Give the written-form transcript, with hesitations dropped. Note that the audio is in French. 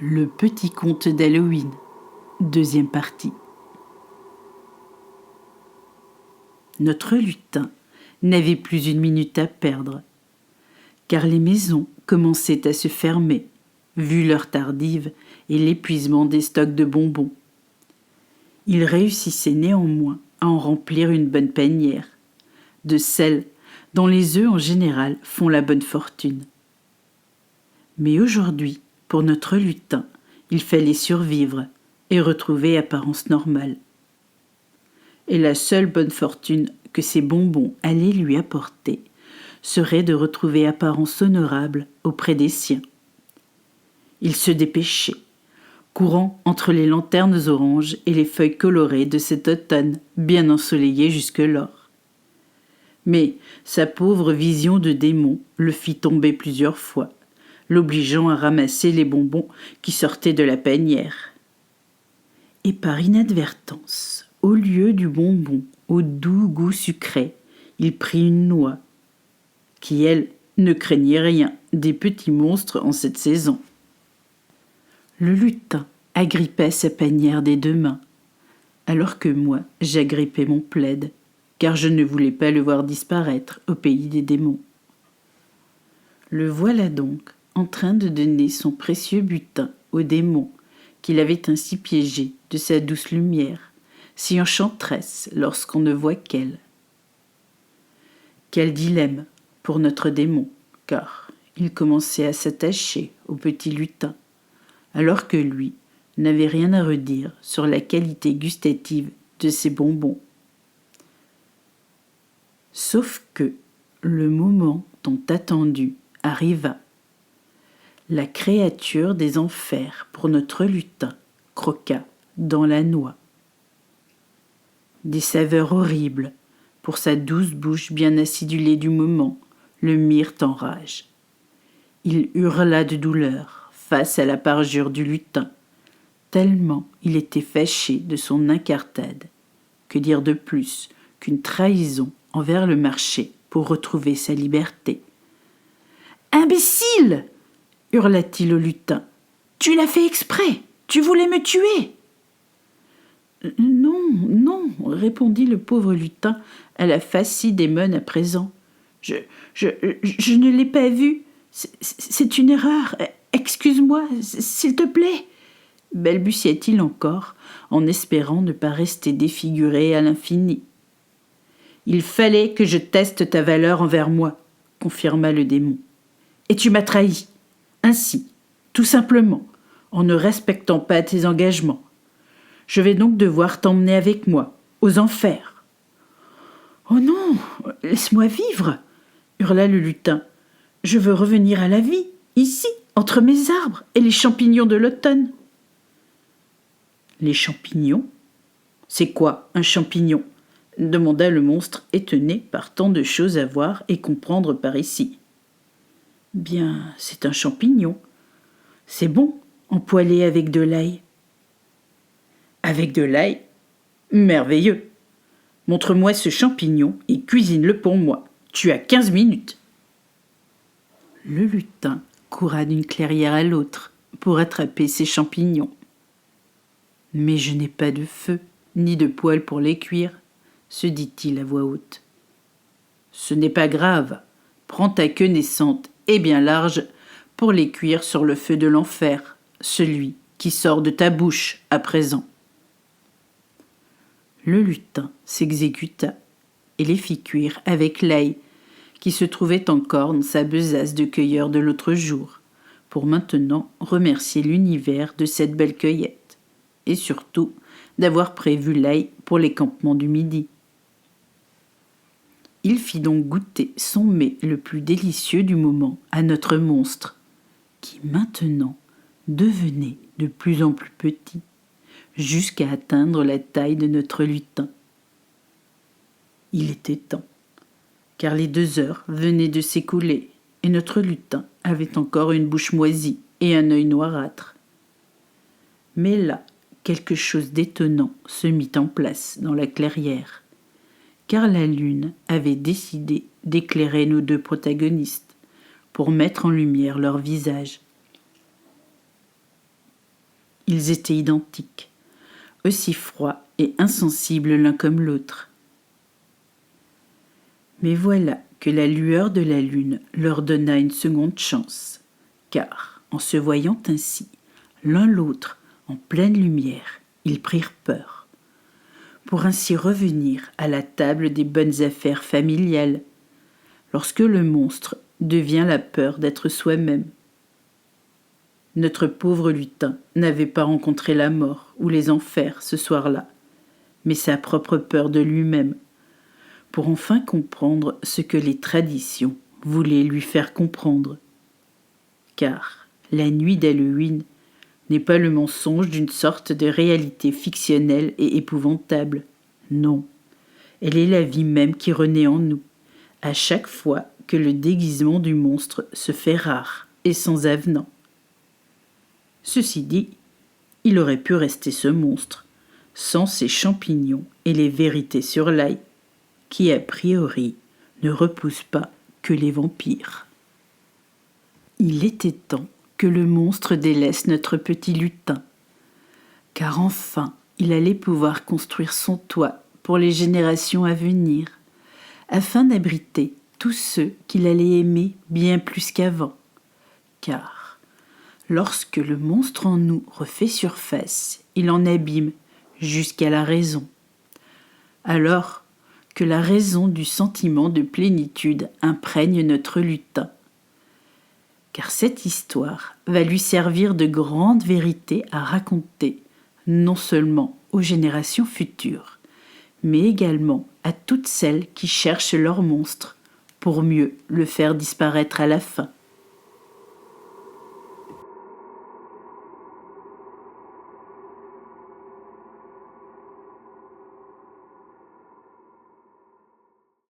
Le petit conte d'Halloween, deuxième partie. Notre lutin n'avait plus une minute à perdre, car les maisons commençaient à se fermer, vu l'heure tardive et l'épuisement des stocks de bonbons. Il réussissait néanmoins à en remplir une bonne panière, de celles dont les œufs en général font la bonne fortune. Mais aujourd'hui, pour notre lutin, il fallait survivre et retrouver apparence normale. Et la seule bonne fortune que ces bonbons allaient lui apporter serait de retrouver apparence honorable auprès des siens. Il se dépêchait, courant entre les lanternes oranges et les feuilles colorées de cet automne bien ensoleillé jusque-lors. Mais sa pauvre vision de démon le fit tomber plusieurs fois, l'obligeant à ramasser les bonbons qui sortaient de la panière. Et par inadvertance, au lieu du bonbon au doux goût sucré, il prit une noix, qui, elle, ne craignait rien des petits monstres en cette saison. Le lutin agrippait sa panière des deux mains, alors que moi, j'agrippais mon plaid, car je ne voulais pas le voir disparaître au pays des démons. Le voilà donc en train de donner son précieux butin au démon qu'il avait ainsi piégé de sa douce lumière, si enchanteresse lorsqu'on ne voit qu'elle. Quel dilemme pour notre démon, car il commençait à s'attacher au petit lutin, alors que lui n'avait rien à redire sur la qualité gustative de ses bonbons. Sauf que le moment tant attendu arriva. La créature des enfers pour notre lutin croqua dans la noix. Des saveurs horribles pour sa douce bouche bien acidulée du moment le mirent en rage. Il hurla de douleur face à la parjure du lutin, tellement il était fâché de son incartade. Que dire de plus qu'une trahison envers le marché pour retrouver sa liberté? « Imbécile !» hurla-t-il au lutin. « Tu l'as fait exprès! Tu voulais me tuer !» « Non, non, » répondit le pauvre lutin à la face si démone à présent. « Je ne l'ai pas vu. C'est une erreur. Excuse-moi, s'il te plaît !» balbutia-t-il encore, en espérant ne pas rester défiguré à l'infini. « Il fallait que je teste ta valeur envers moi, » confirma le démon. « Et tu m'as trahi. Ainsi, tout simplement, en ne respectant pas tes engagements. Je vais donc devoir t'emmener avec moi, aux enfers. »« Oh non, laisse-moi vivre !» hurla le lutin. « Je veux revenir à la vie, ici, entre mes arbres et les champignons de l'automne. » « Les champignons ? C'est quoi, un champignon ?» demanda le monstre, étonné par tant de choses à voir et comprendre par ici. « Bien, c'est un champignon. C'est bon, empoêlé avec de l'ail. »« Avec de l'ail ? Merveilleux. Montre-moi ce champignon et cuisine-le pour moi. Tu as 15 minutes. » Le lutin courra d'une clairière à l'autre pour attraper ces champignons. « Mais je n'ai pas de feu, ni de poêle pour les cuire, » se dit-il à voix haute. « Ce n'est pas grave. Prends ta queue naissante et bien large pour les cuire sur le feu de l'enfer, celui qui sort de ta bouche à présent. » Le lutin s'exécuta et les fit cuire avec l'ail qui se trouvait encore dans sa besace de cueilleur de l'autre jour, pour maintenant remercier l'univers de cette belle cueillette, et surtout d'avoir prévu l'ail pour les campements du midi. Il fit donc goûter son mets le plus délicieux du moment à notre monstre, qui maintenant devenait de plus en plus petit, jusqu'à atteindre la taille de notre lutin. Il était temps, car les 2 heures venaient de s'écouler, et notre lutin avait encore une bouche moisie et un œil noirâtre. Mais là, quelque chose d'étonnant se mit en place dans la clairière, car la lune avait décidé d'éclairer nos 2 protagonistes pour mettre en lumière leurs visages. Ils étaient identiques, aussi froids et insensibles l'un comme l'autre. Mais voilà que la lueur de la lune leur donna une seconde chance, car, en se voyant ainsi, l'un l'autre, en pleine lumière, ils prirent peur, pour ainsi revenir à la table des bonnes affaires familiales, lorsque le monstre devient la peur d'être soi-même. Notre pauvre lutin n'avait pas rencontré la mort ou les enfers ce soir-là, mais sa propre peur de lui-même, pour enfin comprendre ce que les traditions voulaient lui faire comprendre. Car la nuit d'Halloween n'est pas le mensonge d'une sorte de réalité fictionnelle et épouvantable. Non, elle est la vie même qui renaît en nous, à chaque fois que le déguisement du monstre se fait rare et sans avenant. Ceci dit, il aurait pu rester ce monstre, sans ses champignons et les vérités sur l'ail, qui a priori ne repoussent pas que les vampires. Il était temps que le monstre délaisse notre petit lutin, car enfin il allait pouvoir construire son toit pour les générations à venir, afin d'abriter tous ceux qu'il allait aimer bien plus qu'avant. Car lorsque le monstre en nous refait surface, il en abîme jusqu'à la raison. Alors que la raison du sentiment de plénitude imprègne notre lutin. Car cette histoire va lui servir de grande vérité à raconter, non seulement aux générations futures, mais également à toutes celles qui cherchent leur monstre pour mieux le faire disparaître à la fin.